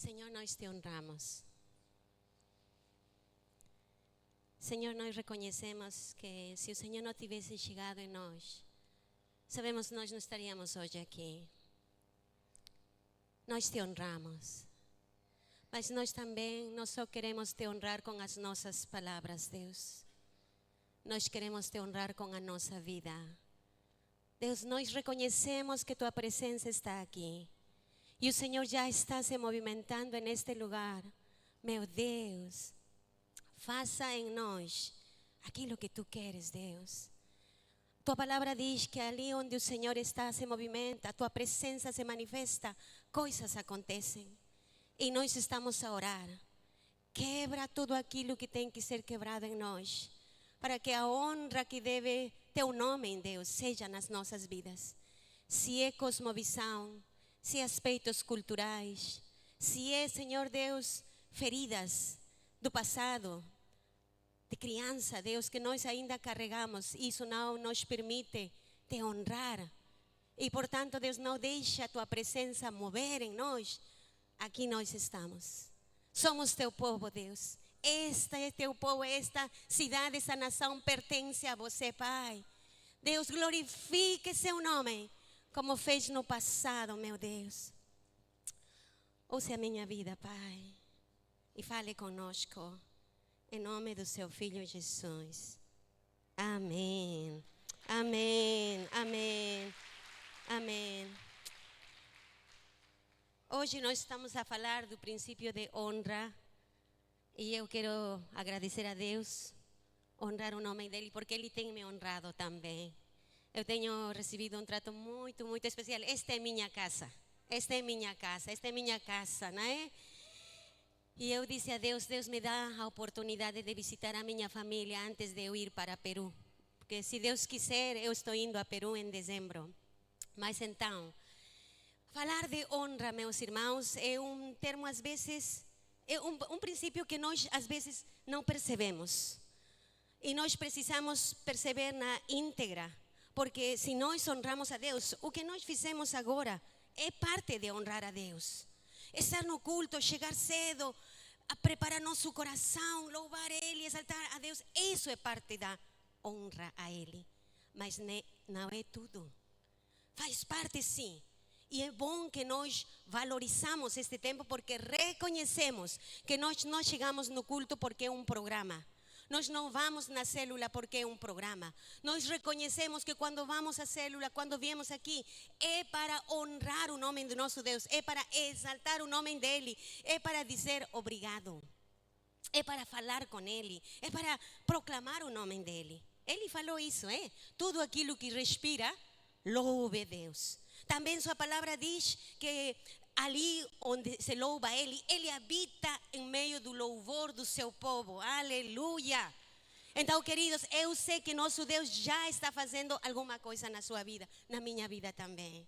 Senhor, nós te honramos. Senhor, nós reconhecemos que se o Senhor não tivesse chegado em nós, sabemos que nós não estaríamos hoje aqui. Nós te honramos. Mas nós também não só queremos te honrar com as nossas palavras, Deus. Nós queremos te honrar com a nossa vida. Deus, nós reconhecemos que tua presença está aqui. E o Senhor já está se movimentando neste lugar. Meu Deus, faça em nós aquilo que tu queres, Deus. Tua palavra diz que ali onde o Senhor está se movimenta, a tua presença se manifesta, coisas acontecem. E nós estamos a orar. Quebra tudo aquilo que tem que ser quebrado em nós, para que a honra que deve teu nome em Deus seja nas nossas vidas. Se é cosmovisão, se é aspectos culturais, se é, Senhor Deus, feridas do passado, de criança, Deus, que nós ainda carregamos, isso não nos permite te honrar. E, portanto, Deus, não deixa a tua presença mover em nós. Aqui nós estamos. Somos teu povo, Deus. Este é teu povo, esta cidade, esta nação pertence a você, Pai. Deus, glorifique seu nome, como fez no passado, meu Deus. Use a minha vida, Pai, e fale conosco, em nome do seu Filho Jesus. Amém, amém, amém, amém. Hoje nós estamos a falar do princípio de honra. E eu quero agradecer a Deus, honrar o nome dele, porque ele tem me honrado também. Eu tenho recebido um trato muito, muito especial. Esta é minha casa, esta é minha casa, esta é minha casa, não é? E eu disse a Deus, Deus me dá a oportunidade de visitar a minha família antes de eu ir para Peru. Porque se Deus quiser, eu estou indo a Peru em dezembro. Mas então, falar de honra, meus irmãos, é um termo às vezes... É um princípio que nós às vezes não percebemos. E nós precisamos perceber na íntegra. Porque se nós honramos a Deus, o que nós fizemos agora é parte de honrar a Deus. Estar no culto, chegar cedo, a preparar nosso coração, louvar Ele, exaltar a Deus. Isso é parte da honra a Ele. Mas não é tudo. Faz parte sim. E é bom que nós valorizamos este tempo, porque reconhecemos que nós não chegamos no culto porque é um programa. Nós não vamos na célula porque é um programa. Nós reconhecemos que quando vamos à célula, quando viemos aqui, é para honrar o nome do nosso Deus, é para exaltar o nome dEle, é para dizer obrigado, é para falar com Ele, é para proclamar o nome dEle. Ele falou isso, tudo aquilo que respira, louve Deus. Também sua palavra diz que ali onde se louva Ele, Ele habita em meio do louvor do seu povo. Aleluia! Então, queridos, eu sei que nosso Deus já está fazendo alguma coisa na sua vida, na minha vida também.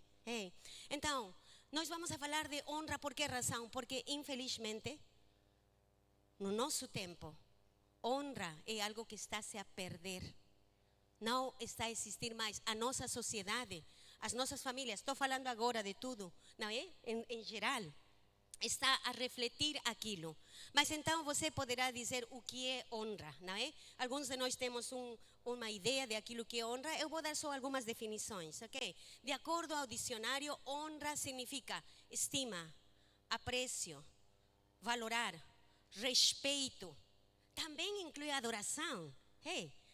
Então, nós vamos a falar de honra. Por que razão? Porque, infelizmente, no nosso tempo, honra é algo que está se a perder. Não está a existir mais. A nossa sociedade, as nossas famílias, estou falando agora de tudo, não é? Em geral, está a refletir aquilo. Mas então você poderá dizer o que é honra, não é? Alguns de nós temos uma ideia de aquilo que é honra. Eu vou dar só algumas definições, ok? De acordo ao dicionário, honra significa estima, aprecio, valorar, respeito. Também inclui adoração,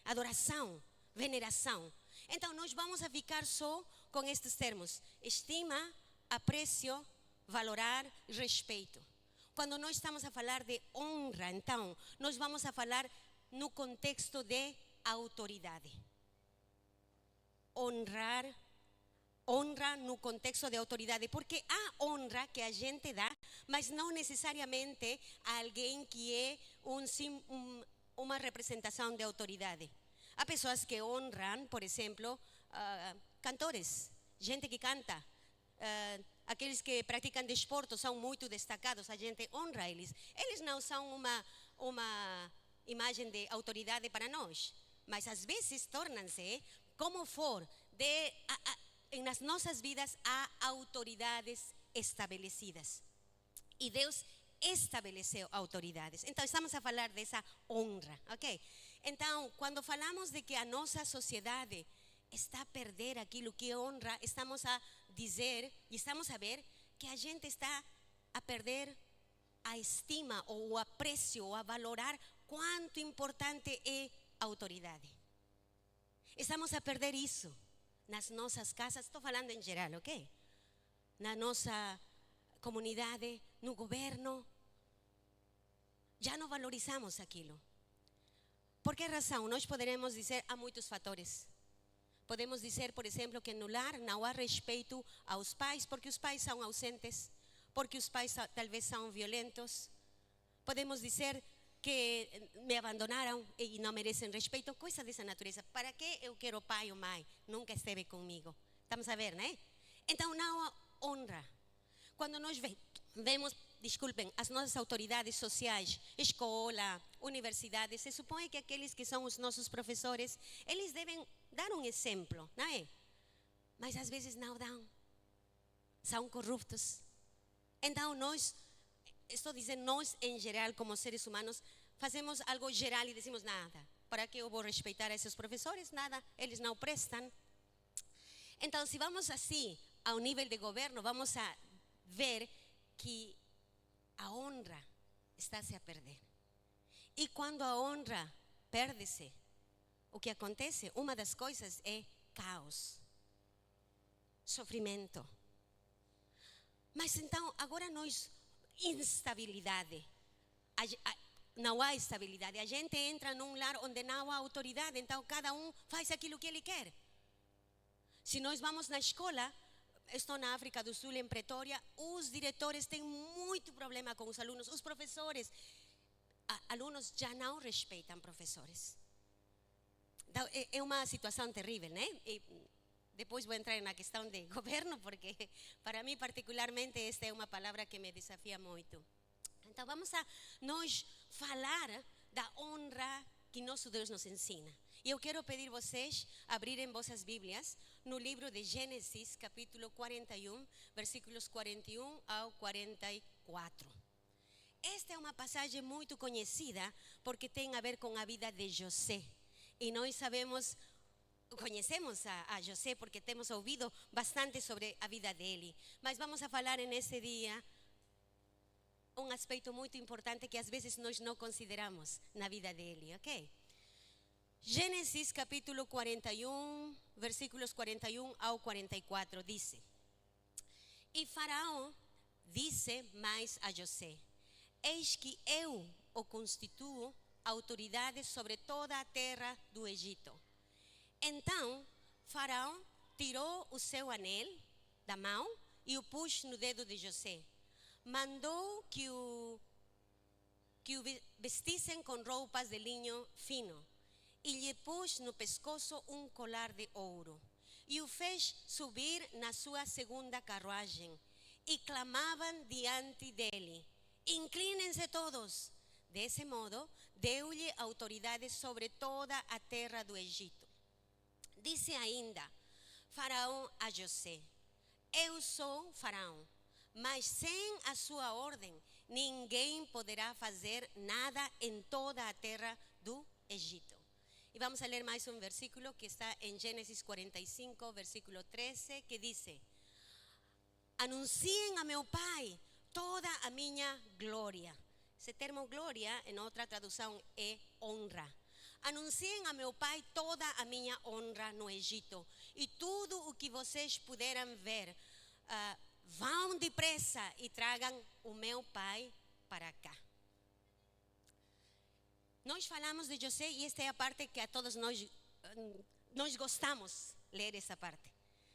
adoração, veneração. Então nós vamos a ficar só com estes termos: estima, aprecio, valorar e respeito. Quando nós estamos a falar de honra, então nós vamos a falar no contexto de autoridade. Honra no contexto de autoridade, porque há honra que a gente dá, mas não necessariamente a alguém que é uma representação de autoridade. Há pessoas que honram, por exemplo, cantores, gente que canta, aqueles que praticam desporto são muito destacados, a gente honra eles. Eles não são uma imagem de autoridade para nós, mas às vezes tornam-se, como for, nas nossas vidas há autoridades estabelecidas. E Deus estabeleceu autoridades. Então, estamos a falar dessa honra, ok? Então, quando falamos de que a nossa sociedade está a perder aquilo que é honra, estamos a dizer e estamos a ver que a gente está a perder a estima ou o aprecio ou a valorar quanto importante é a autoridade. Estamos a perder isso nas nossas casas, estou falando em geral, ok? Na nossa comunidade, no governo, já não valorizamos aquilo. Por que razão? Nós poderemos dizer, há muitos fatores. Podemos dizer, por exemplo, que no lar não há respeito aos pais, porque os pais são ausentes, porque os pais talvez são violentos. Podemos dizer que me abandonaram e não merecem respeito, coisa dessa natureza. Para que eu quero pai ou mãe? Nunca esteve comigo. Estamos a ver, né? Então não há honra. Quando nós vemos, desculpem, as nossas autoridades sociais, escola, universidade, se supõe que aqueles que são os nossos professores, eles devem dar um exemplo, não é? Mas às vezes não dão. São corruptos. Então nós, estou dizendo, nós em geral como seres humanos, fazemos algo geral e decimos nada. Para que eu vou respeitar esses professores? Nada, eles não prestam. Então se vamos assim ao nível de governo, vamos a ver que a honra está-se a perder. E quando a honra perde-se, o que acontece? Uma das coisas é caos, sofrimento. Mas então, agora nós, instabilidade, não há estabilidade. A gente entra num lar onde não há autoridade, então cada um faz aquilo que ele quer. Se nós vamos na escola, estou na África do Sul, em Pretória, os diretores têm muito problema com os alunos, os professores, alunos já não respeitam professores. Então, é uma situação terrível, né? E depois vou entrar na questão de governo, porque para mim particularmente esta é uma palavra que me desafia muito. Então vamos a nós falar da honra que nosso Deus nos ensina. E eu quero pedir vocês abrirem vossas Bíblias no livro de Gênesis, capítulo 41, versículos 41 ao 44. Esta é uma passagem muito conhecida porque tem a ver com a vida de José. E nós conhecemos a José porque temos ouvido bastante sobre a vida dele. Mas vamos a falar nesse dia um aspecto muito importante que às vezes nós não consideramos na vida dele, ok? Gênesis capítulo 41, versículos 41 ao 44, diz: E Faraó disse mais a José: Eis que eu o constituo autoridade sobre toda a terra do Egito. Então Faraó tirou o seu anel da mão e o pôs no dedo de José. Mandou que o vestissem com roupas de linho fino e lhe pôs no pescoço um colar de ouro e o fez subir na sua segunda carruagem e clamavam diante dele: Inclinem-se todos. Desse modo, deu-lhe autoridade sobre toda a terra do Egito. Disse ainda Faraó a José: Eu sou Faraó, mas sem a sua ordem, ninguém poderá fazer nada em toda a terra do Egito. E vamos a ler mais um versículo que está em Gênesis 45, versículo 13, que diz: Anunciem a meu pai toda a minha glória. Esse termo glória, em outra tradução, é honra. Anunciem a meu pai toda a minha honra no Egito. E tudo o que vocês puderam ver, vão depressa e tragam o meu pai para cá. Nós falamos de José e esta é a parte que a todos nós gostamos de ler essa parte.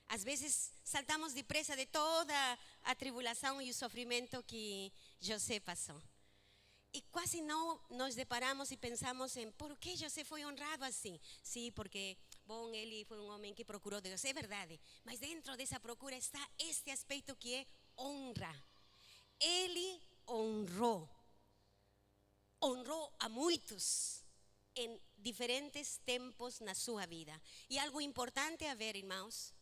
Às vezes saltamos depressa de toda a tribulação e o sofrimento que José passou. E quase não nos deparamos e pensamos em por que José foi honrado assim. Sim, porque, bom, ele foi um homem que procurou Deus, é verdade. Mas dentro dessa procura está este aspecto que é honra. Ele honrou a muitos em diferentes tempos na sua vida. E algo importante a ver, irmãos,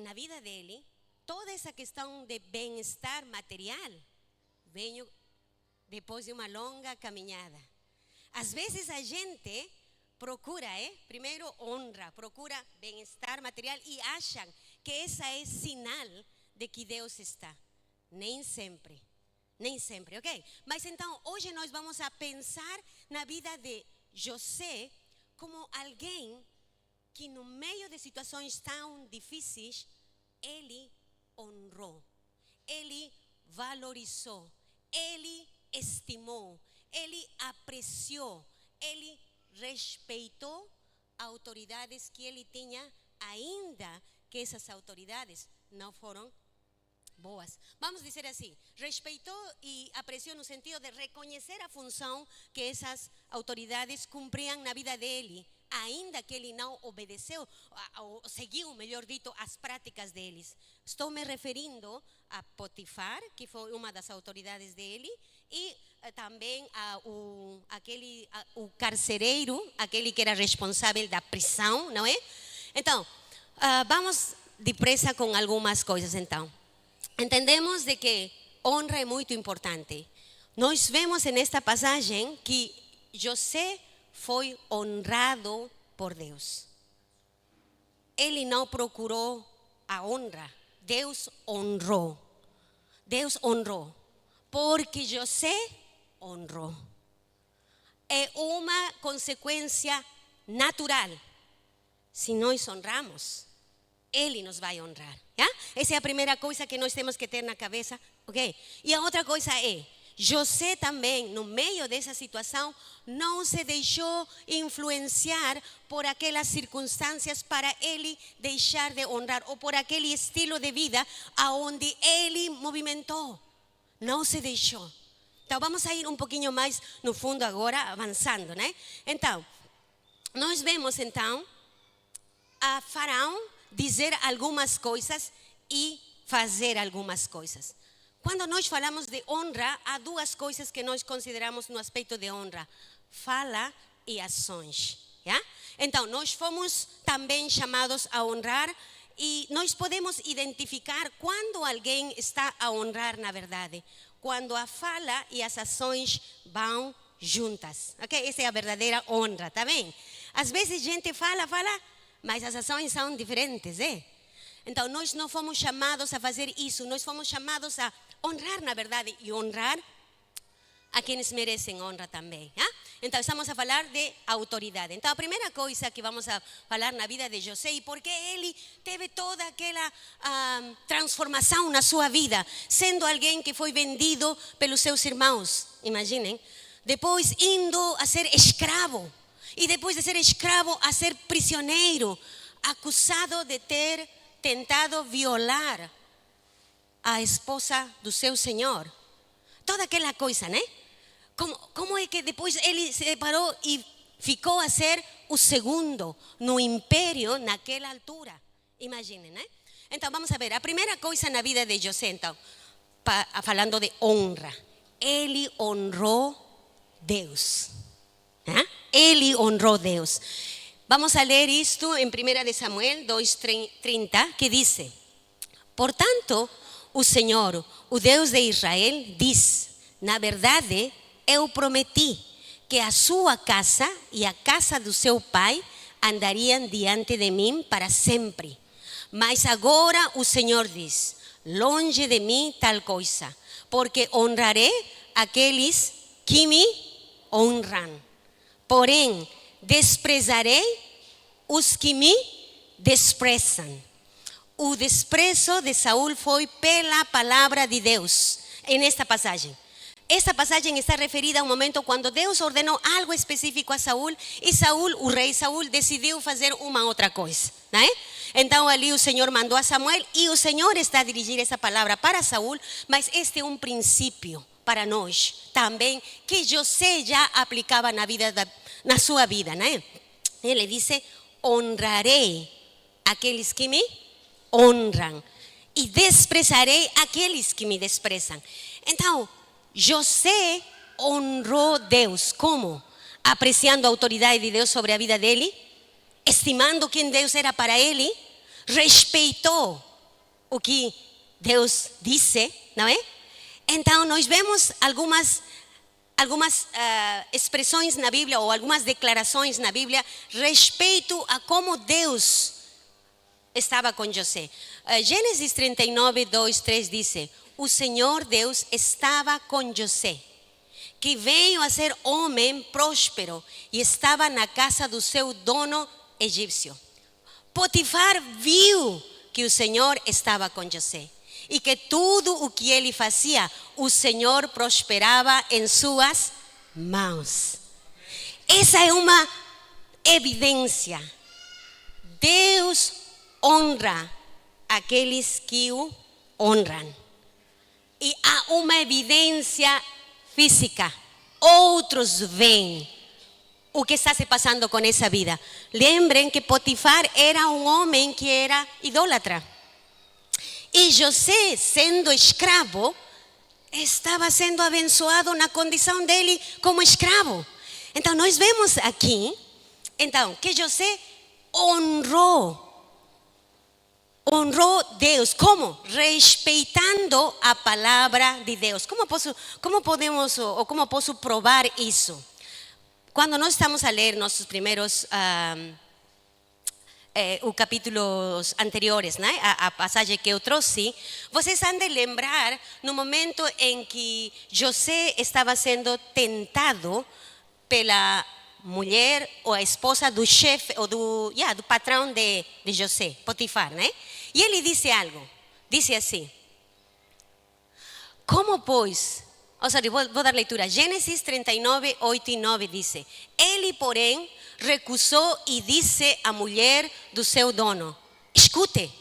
na vida dele, toda essa questão de bem-estar material venho depois de uma longa caminhada. Às vezes a gente procura, primeiro honra, procura bem-estar material e acham que essa é sinal de que Deus está. Nem sempre, ok? Mas então, hoje nós vamos a pensar na vida de José como alguém que no meio de situações tão difíceis, ele honrou, ele valorizou, ele estimou, ele apreciou, ele respeitou autoridades que ele tinha, ainda que essas autoridades não foram boas. Vamos dizer assim, respeitou e apreciou no sentido de reconhecer a função que essas autoridades cumpriam na vida dele, ainda que ele não obedeceu ou seguiu, melhor dito, as práticas deles. Estou me referindo a Potifar, que foi uma das autoridades dele, e também o carcereiro, aquele que era responsável da prisão, não é? Então, vamos depressa com algumas coisas então. Entendemos de que honra é muito importante. Nós vemos nesta passagem que José foi honrado por Deus. Ele não procurou a honra, Deus honrou. Deus honrou, porque José honrou. É uma consequência natural. Se nós honramos, Ele nos vai honrar. ¿Ya? Essa é a primeira coisa que nós temos que ter na cabeça, ok? E a outra coisa é, José também, no meio dessa situação, não se deixou influenciar por aquelas circunstâncias para ele deixar de honrar, ou por aquele estilo de vida aonde ele movimentou. Não se deixou. Então, vamos a ir um pouquinho mais no fundo agora, avançando, né? Então, nós vemos então a Faraó dizer algumas coisas e fazer algumas coisas. Quando nós falamos de honra, há duas coisas que nós consideramos no aspecto de honra: fala e ações. ¿Ya? Então, nós fomos também chamados a honrar e nós podemos identificar quando alguém está a honrar na verdade. Quando a fala e as ações vão juntas. Okay? Essa é a verdadeira honra, tá bem? Às vezes a gente fala, mas as ações são diferentes, Então, nós não fomos chamados a fazer isso, nós fomos chamados a honrar na verdade e honrar a quienes merecem honra também. Então, estamos a falar de autoridade. Então, a primeira coisa que vamos a falar na vida de José, e porque ele teve toda aquela transformação na sua vida, sendo alguém que foi vendido pelos seus irmãos, imaginem, depois indo a ser escravo, e depois de ser escravo a ser prisioneiro, acusado de ter tentado violar a esposa do seu senhor. Toda aquela coisa, né? Como é que depois ele se parou e ficou a ser o segundo no império naquela altura? Imaginem, né? Então, vamos a ver. A primeira coisa na vida de José, então, falando de honra. Ele honrou Deus. Ele honrou Deus. Vamos a ler isto em 1 Samuel 2:30, que diz: Portanto, o Senhor, o Deus de Israel, diz: na verdade, eu prometi que a sua casa e a casa do seu pai andariam diante de mim para sempre. Mas agora o Senhor diz: longe de mim tal coisa, porque honrarei aqueles que me honram. Porém, desprezarei os que me desprezam. O desprezo de Saúl foi pela palavra de Deus en esta passagem. Esta passagem está referida a um momento quando Deus ordenou algo específico a Saúl e Saúl, o rei Saúl, decidiu fazer uma outra coisa, né? Então ali o Senhor mandou a Samuel e o Senhor está a dirigir essa palavra para Saúl, mas este é um princípio para nós também que José já aplicava na sua vida, né? Ele disse: honrarei aqueles que me honram e desprezarei aqueles que me desprezam. Então, José honrou Deus. Como? Apreciando a autoridade de Deus sobre a vida dele, estimando quem Deus era para ele, respeitou o que Deus disse, não é? Então, nós vemos algumas expressões na Bíblia ou algumas declarações na Bíblia respeito a como Deus estava com José. Gênesis 39, 2, 3 diz: o Senhor Deus estava com José, que veio a ser homem próspero e estava na casa do seu dono egípcio. Potifar viu que o Senhor estava com José e que tudo o que ele fazia, o Senhor prosperava em suas mãos. Essa é uma evidência. Deus honra aqueles que o honram. E há uma evidência física. Outros veem o que está se passando com essa vida. Lembrem que Potifar era um homem que era idólatra. E José, sendo escravo, estava sendo abençoado na condição dele como escravo. Então, nós vemos aqui, que José honrou Deus. Como? Respeitando a palavra de Deus. Como posso provar isso? Quando nós estamos a ler nossos primeiros os capítulos anteriores, né? A passagem que eu trouxe, vocês han de lembrar no momento em que José estava sendo tentado pela mulher ou a esposa do chefe ou do patrão de José, Potifar, né? E ele disse algo, disse assim: como pois, vou dar leitura, Gênesis 39, 8 e 9 diz: ele, porém, recusou e disse à mulher do seu dono: escute,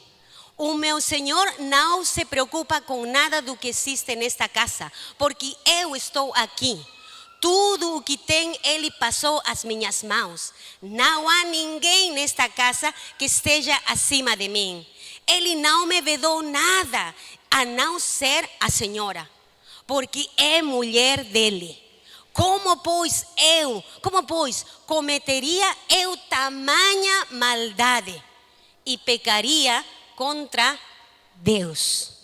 o meu senhor não se preocupa com nada do que existe nesta casa, porque eu estou aqui. Tudo o que tem, ele passou às minhas mãos. Não há ninguém nesta casa que esteja acima de mim. Ele não me vedou nada, a não ser a senhora, porque é mulher dele. Como pois cometeria eu tamanha maldade e pecaria contra Deus?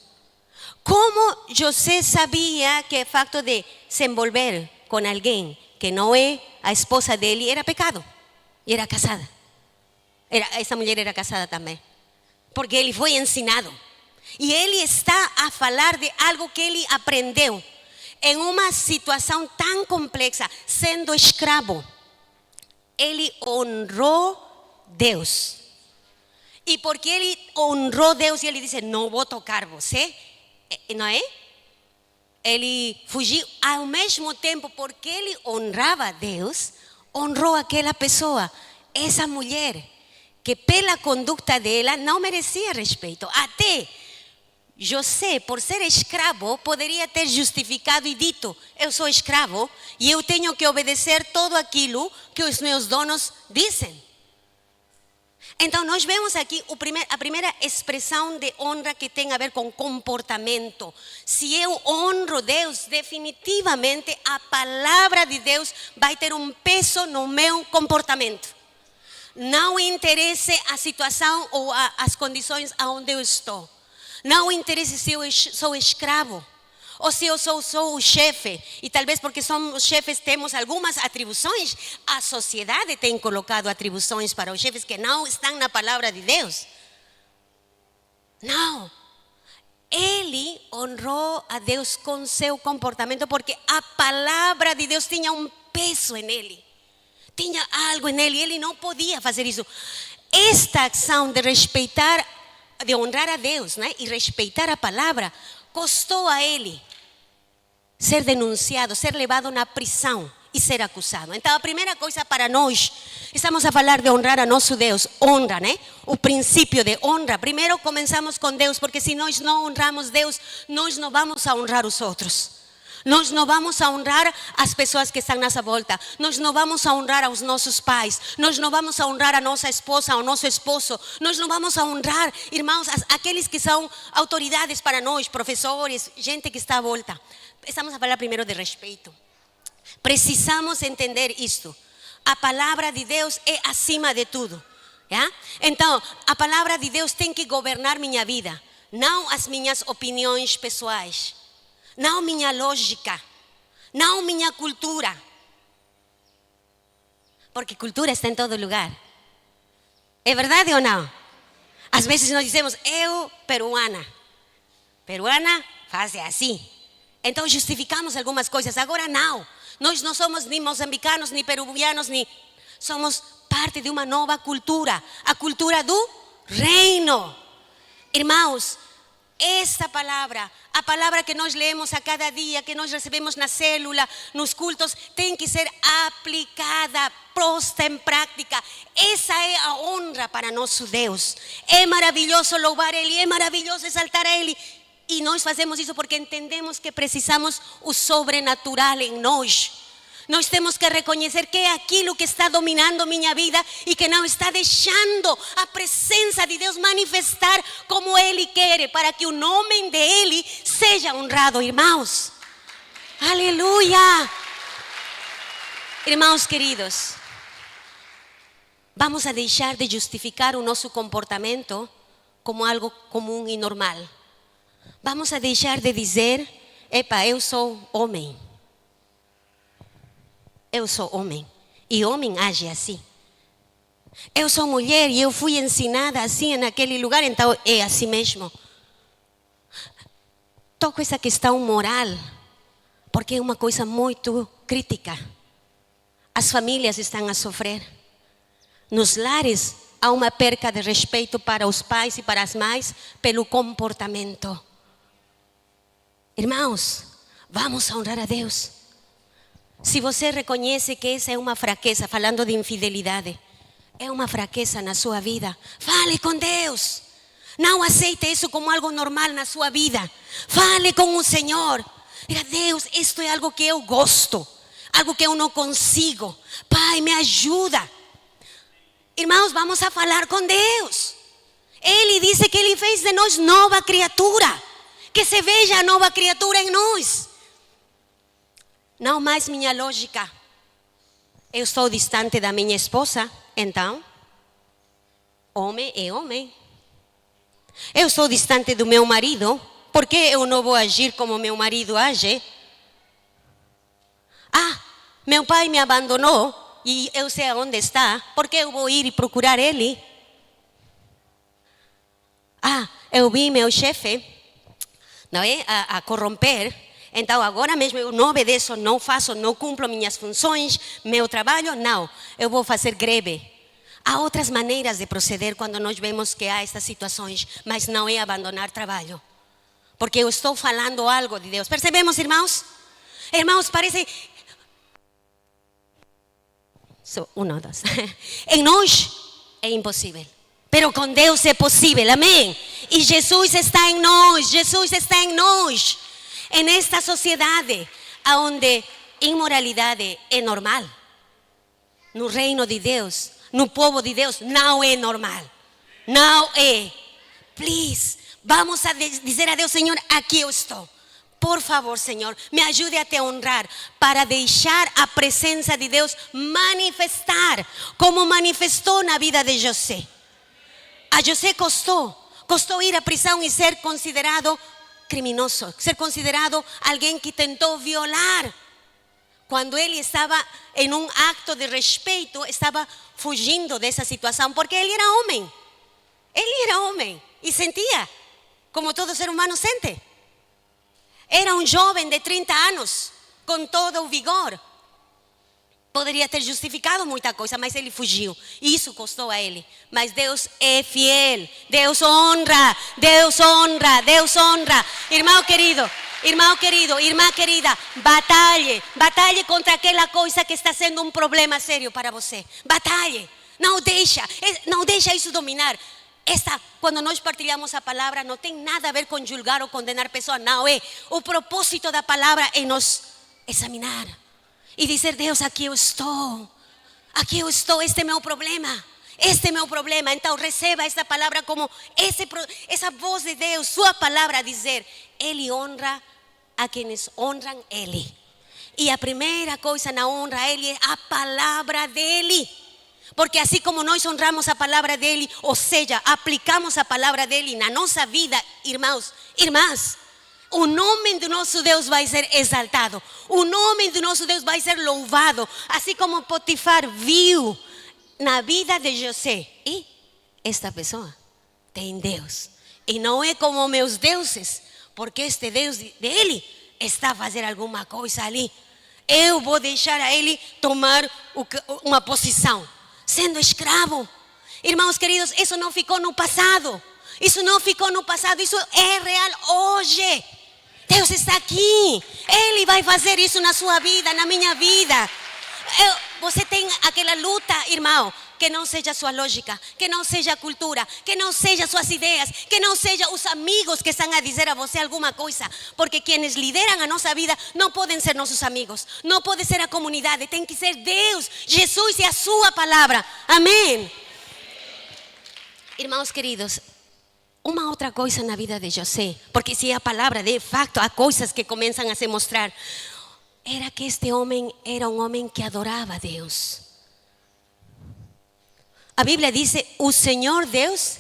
Como José sabia que o facto de se envolver com alguém que não é a esposa dele era pecado? E era casada. Essa mulher era casada também. Porque ele foi ensinado. E ele está a falar de algo que ele aprendeu em uma situação tão complexa, sendo escravo. Ele honrou Deus. E porque ele honrou Deus e ele disse: não vou tocar você, não é? Ele fugiu. Ao mesmo tempo, porque ele honrava a Deus, honrou aquela pessoa, essa mulher, que pela conduta dela não merecia respeito. Até José, por ser escravo, poderia ter justificado e dito: eu sou escravo e eu tenho que obedecer tudo aquilo que os meus donos dizem. Então, nós vemos aqui a primeira expressão de honra que tem a ver com comportamento. Se eu honro Deus, definitivamente a palavra de Deus vai ter um peso no meu comportamento. Não interessa a situação ou as condições onde eu estou. Não interessa se eu sou escravo ou se eu sou o chefe. E talvez porque somos chefes temos algumas atribuições. A sociedade tem colocado atribuições para os chefes que não estão na palavra de Deus. Não. Ele honrou a Deus com seu comportamento porque a palavra de Deus tinha um peso em ele. Tinha algo em ele e ele não podia fazer isso. Esta ação de respeitar, de honrar a Deus, né? E respeitar a palavra, custou a ele ser denunciado, ser levado na prisão e ser acusado. Então, a primeira coisa para nós, estamos a falar de honrar a nosso Deus, honra, né? O princípio de honra. Primeiro começamos com Deus, porque se nós não honramos Deus, nós não vamos a honrar os outros. Nós não vamos a honrar as pessoas que estão à nossa volta. Nós não vamos a honrar aos nossos pais. Nós não vamos a honrar a nossa esposa, ao nosso esposo. Nós não vamos a honrar, irmãos, aqueles que são autoridades para nós, professores, gente que está à volta. Estamos a falar primeiro de respeito. Precisamos entender isto. A palavra de Deus é acima de tudo. ¿Ya? Então, a palavra de Deus tem que governar minha vida, não as minhas opiniões pessoais. não minha lógica, não minha cultura. Porque cultura está em todo lugar. É verdade ou não? Às vezes nós dizemos, eu peruana faz assim. Então justificamos algumas coisas. Agora não. Nós não somos nem moçambicanos, nem peruvianos, nem... Somos parte de uma nova cultura. A cultura do reino. Irmãos, esta palavra, a palavra que nós lemos a cada dia, que nós recebemos na célula, nos cultos, tem que ser aplicada, posta em prática. Essa é a honra para nosso Deus. É maravilhoso louvar Ele, é maravilhoso exaltar a Ele. E nós fazemos isso porque entendemos que precisamos o sobrenatural em nós. Nós temos que reconhecer que é aquilo que está dominando minha vida e que não está deixando a presença de Deus manifestar como Ele quer, para que o nome dEle seja honrado, irmãos. Aleluia! Irmãos queridos, vamos a deixar de justificar o nosso comportamento como algo comum e normal. Vamos a deixar de dizer, epa, eu sou homem. Eu sou homem. E homem age assim. Eu sou mulher e eu fui ensinada assim naquele lugar, então é assim mesmo. Toco essa questão moral, porque é uma coisa muito crítica. As famílias estão a sofrer. Nos lares há uma perca de respeito para os pais e para as mães pelo comportamento. Irmãos, vamos honrar a Deus. Se você reconhece que essa é uma fraqueza, falando de infidelidade, é uma fraqueza na sua vida, fale com Deus. Não aceite isso como algo normal na sua vida. Fale com o Senhor. Diga, Deus, isto é algo que eu gosto, algo que eu não consigo. Pai, me ajuda. Irmãos, vamos a falar com Deus. Ele disse que Ele fez de nós nova criatura. Que se veja a nova criatura em nós. Não mais minha lógica. Eu estou distante da minha esposa, então, homem é homem. Eu estou distante do meu marido, por que eu não vou agir como meu marido age? Ah, meu pai me abandonou e eu sei onde está, por que eu vou ir e procurar ele? Ah, eu vi meu chefe, não é, a corromper. Então agora mesmo eu não obedeço, não faço, não cumpro minhas funções, meu trabalho, não. Eu vou fazer greve. Há outras maneiras de proceder quando nós vemos que há estas situações, mas não é abandonar trabalho. Porque eu estou falando algo de Deus. Percebemos, irmãos? Irmãos, parece... Um, dois. Em nós é impossível. Pero com Deus é possível, amém? E Jesus está em nós, Jesus está em nós. En esta sociedade, onde imoralidade é normal, no reino de Deus, no povo de Deus, não é normal. Não é. Please, vamos a dizer a Deus, Senhor, aqui eu estou. Por favor, Senhor, me ajude a te honrar para deixar a presença de Deus manifestar, como manifestou na vida de José. A José custou ir à prisão e ser considerado criminoso, ser considerado alguém que tentou violar. Quando ele estava em um acto de respeito, estava fugindo dessa situação, porque ele era homem. Ele era homem e sentia, como todo ser humano sente. Era um jovem de 30 anos, com todo o vigor. Poderia ter justificado muita coisa, mas ele fugiu. E isso custou a ele. Mas Deus é fiel. Deus honra. Deus honra. Deus honra. Irmão querido, irmã querida, batalhe contra aquela coisa que está sendo um problema sério para você. Batalhe. Não deixa isso dominar. Quando nós partilhamos a palavra, não tem nada a ver com julgar ou condenar pessoas. Não é. O propósito da palavra é nos examinar. E dizer, Deus, aqui eu estou, este é meu problema, então receba esta palavra como essa voz de Deus, sua palavra a dizer, Ele honra a quienes honram Ele, e a primeira coisa na honra a Ele é a palavra dEle, porque assim como nós honramos a palavra dEle, ou seja, aplicamos a palavra dEle na nossa vida, irmãos, irmãs, O nome do nosso Deus vai ser exaltado. O nome do nosso Deus vai ser louvado. Assim como Potifar viu na vida de José. E esta pessoa tem Deus. E não é como meus deuses, porque este Deus dele está a fazer alguma coisa ali. Eu vou deixar a ele tomar uma posição, sendo escravo. Irmãos queridos, isso não ficou no passado. Isso não ficou no passado, isso é real hoje. Deus está aqui. Ele vai fazer isso na sua vida, na minha vida. Você tem aquela luta, irmão, que não seja a sua lógica, que não seja a cultura, que não seja suas ideias, que não seja os amigos que estão a dizer a você alguma coisa. Porque quienes lideram a nossa vida não podem ser nossos amigos, não pode ser a comunidade, tem que ser Deus, Jesus e a sua palavra. Amém. Irmãos queridos, uma outra coisa na vida de José, porque se é a palavra, de facto, há coisas que começam a se mostrar, era que este homem era um homem que adorava a Deus. A Bíblia diz: o Senhor Deus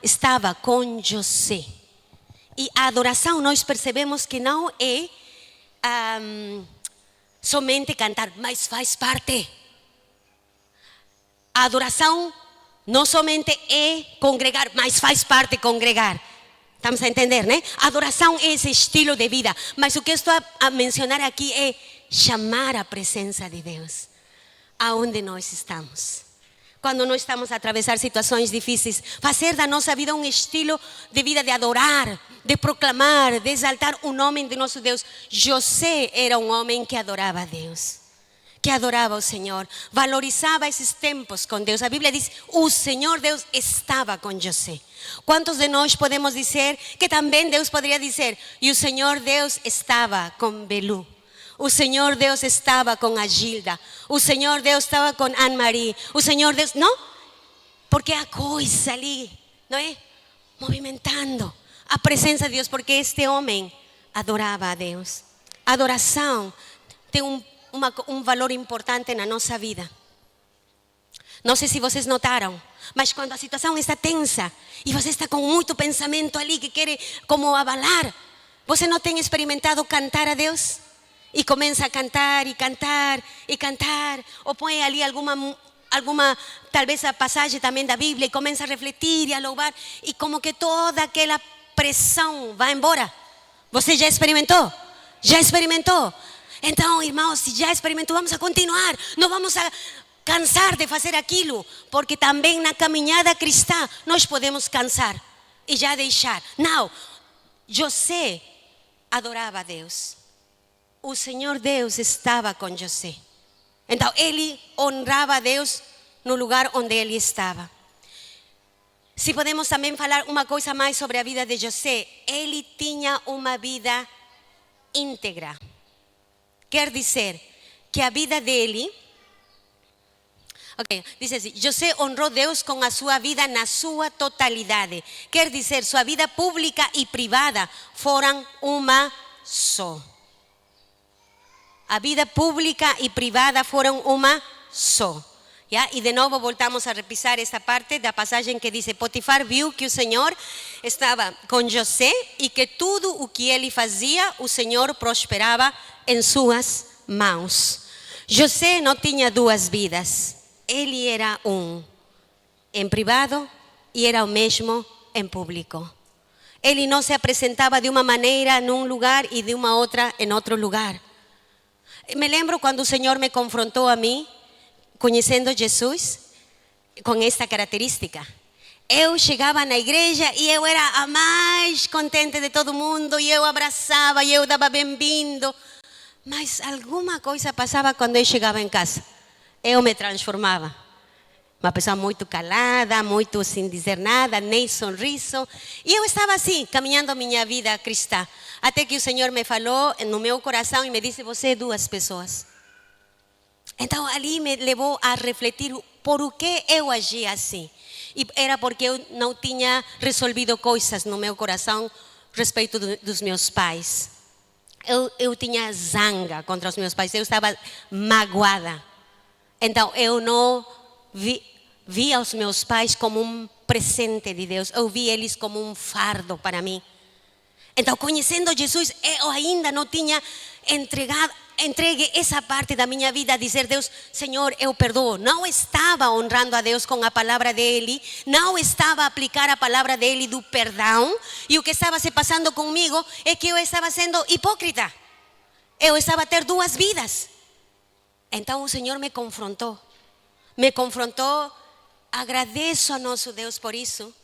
estava com José. E a adoração nós percebemos que não é somente cantar, mas faz parte. A adoração não somente é congregar, mas faz parte congregar. Estamos a entender, né? Adoração é esse estilo de vida. Mas o que eu estou a mencionar aqui é chamar a presença de Deus aonde nós estamos. Quando nós estamos a atravessar situações difíceis, fazer da nossa vida um estilo de vida de adorar, de proclamar, de exaltar o nome de nosso Deus. José era um homem que adorava a Deus, que adorava o Senhor, valorizava esses tempos com Deus. A Bíblia diz: o Senhor Deus estava com José. Quantos de nós podemos dizer que também Deus poderia dizer: e o Senhor Deus estava com Belu, o Senhor Deus estava com a Gilda, o Senhor Deus estava com Anne-Marie, o Senhor Deus... Não, porque há coisa ali, não é? Movimentando a presença de Deus, porque este homem adorava a Deus. A adoração tem um valor importante na nossa vida. Não sei se vocês notaram, mas quando a situação está tensa e você está com muito pensamento ali que quer como abalar, você não tem experimentado cantar a Deus? E começa a cantar e cantar e cantar, ou põe ali alguma talvez a passagem também da Bíblia e começa a refletir e a louvar, e como que toda aquela pressão vai embora. Você já experimentou? Já experimentou? Então, irmãos, se já experimentou, vamos a continuar. Não vamos a cansar de fazer aquilo, porque também na caminhada cristã nós podemos cansar e já deixar. Não, José adorava a Deus. O Senhor Deus estava com José. Então ele honrava a Deus no lugar onde ele estava. Se podemos também falar uma coisa mais sobre a vida de José, ele tinha uma vida íntegra. Quer dizer que a vida dele, diz assim: José honrou Deus com a sua vida na sua totalidade. Quer dizer, sua vida pública e privada foram uma só. A vida pública e privada foram uma só. E de novo voltamos a repisar esta parte da passagem que diz: Potifar viu que o Senhor estava com José e que tudo o que ele fazia, o Senhor prosperava em suas mãos. José não tinha duas vidas. Ele era um em privado e era o mesmo em público. Ele não se apresentava de uma maneira num lugar e de uma outra em outro lugar. Me lembro quando o Senhor me confrontou a mim, conhecendo Jesus, com esta característica. Eu chegava na igreja e eu era a mais contente de todo mundo, e eu abraçava e eu dava bem-vindo. Mas alguma coisa passava quando eu chegava em casa. Eu me transformava. Uma pessoa muito calada, muito sem dizer nada, nem sorriso. E eu estava assim, caminhando a minha vida cristã. Até que o Senhor me falou no meu coração e me disse: você é duas pessoas. Então ali me levou a refletir por que eu agia assim. E era porque eu não tinha resolvido coisas no meu coração a respeito dos meus pais. Eu tinha zanga contra os meus pais, eu estava magoada. Então eu não via os meus pais como um presente de Deus, eu vi eles como um fardo para mim. Então, conhecendo Jesus, eu ainda não tinha entregue essa parte da minha vida a dizer: Deus, Senhor, eu perdoo. Não estava honrando a Deus com a palavra dele, não estava a aplicar a palavra dele do perdão. E o que estava se passando comigo é que eu estava sendo hipócrita. Eu estava a ter duas vidas. Então o Senhor me confrontou. Agradeço a nosso Deus por isso.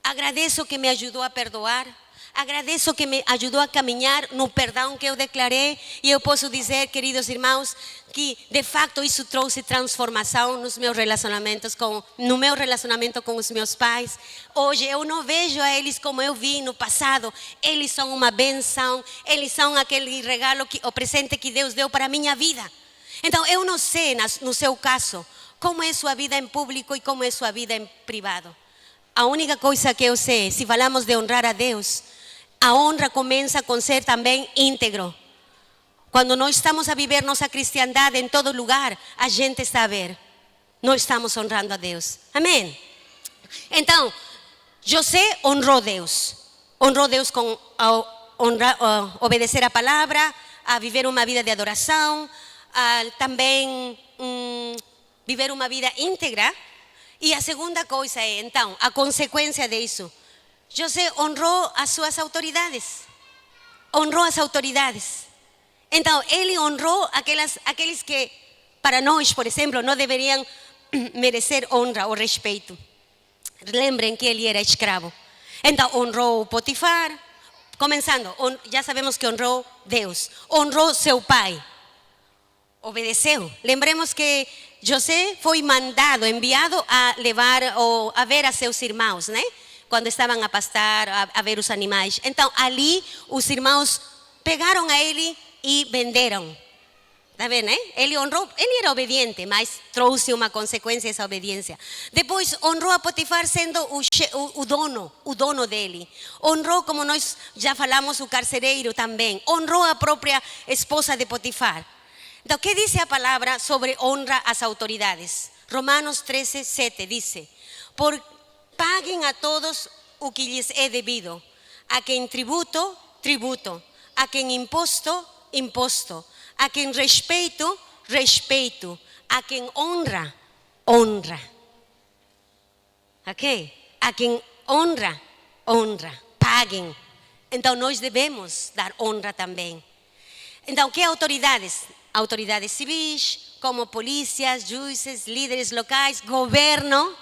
Agradeço que me ajudou a perdoar. Agradeço que me ajudou a caminhar no perdão que eu declarei. E eu posso dizer, queridos irmãos, que de fato isso trouxe transformação nos meus relacionamentos, no meu relacionamento com os meus pais. Hoje eu não vejo a eles como eu vi no passado. Eles são uma benção. Eles são aquele regalo, o presente que Deus deu para a minha vida. Então eu não sei, no seu caso, como é sua vida em público e como é sua vida em privado. A única coisa que eu sei, se falamos de honrar a Deus, a honra começa com ser também íntegro. Quando nós estamos a viver nossa cristiandade em todo lugar, a gente está a ver. Nós estamos honrando a Deus. Amém? Então, José honrou Deus. Honrou Deus com obedecer a palavra, a viver uma vida de adoração, a também viver uma vida íntegra. E a segunda coisa é, então, a consequência disso. José honrou as suas autoridades. Honrou as autoridades. Então, ele honrou aqueles que, para nós, por exemplo, não deveriam merecer honra ou respeito. Lembrem que ele era escravo. Então, honrou Potifar. Começando, já sabemos que honrou Deus. Honrou seu pai. Obedeceu. Lembremos que José foi enviado a levar ou a ver a seus irmãos, né? Quando estavam a pastar, a ver os animais. Então, ali, os irmãos pegaram a ele e venderam. Está vendo, né? Ele era obediente, mas trouxe uma consequência essa obediência. Depois, honrou a Potifar sendo o dono dele. Honrou, como nós já falamos, o carcereiro também. Honrou a própria esposa de Potifar. Então, o que diz a palavra sobre honra às autoridades? Romanos 13, 7 diz: Paguem a todos o que lhes é devido. A quem tributo, tributo. A quem imposto, imposto. A quem respeito, respeito. A quem honra, honra. Ok? A quem honra, honra. Paguem. Então, nós devemos dar honra também. Então, que autoridades? Autoridades civis, como polícias, juízes, líderes locais, governo.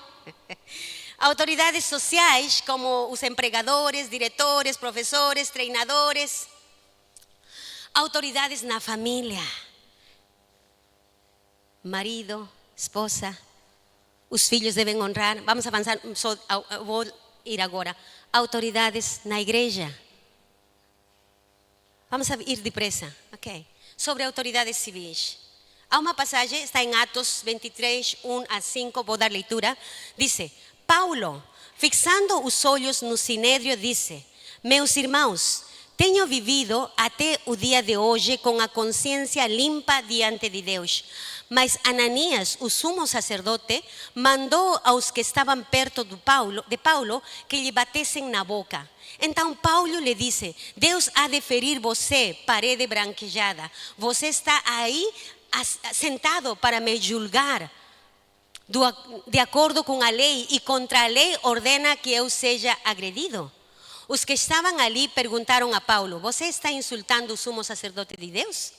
Autoridades sociais, como os empregadores, diretores, professores, treinadores. Autoridades na família. Marido, esposa. Os filhos devem honrar. Vamos avançar, vou ir agora. Autoridades na igreja. Vamos ir depressa, ok? Sobre autoridades civis. Há uma passagem, está em Atos 23, 1 a 5, vou dar leitura. Diz: Paulo, fixando os olhos no sinédrio, disse: Meus irmãos, tenho vivido até o dia de hoje com a consciência limpa diante de Deus. Mas Ananias, o sumo sacerdote, mandou aos que estavam perto de Paulo que lhe batessem na boca. Então Paulo lhe disse: Deus há de ferir você, parede branquejada. Você está aí sentado para me julgar de acordo com a lei, e contra a lei ordena que eu seja agredido. Os que estavam ali perguntaram a Paulo: Você está insultando o sumo sacerdote de Deus?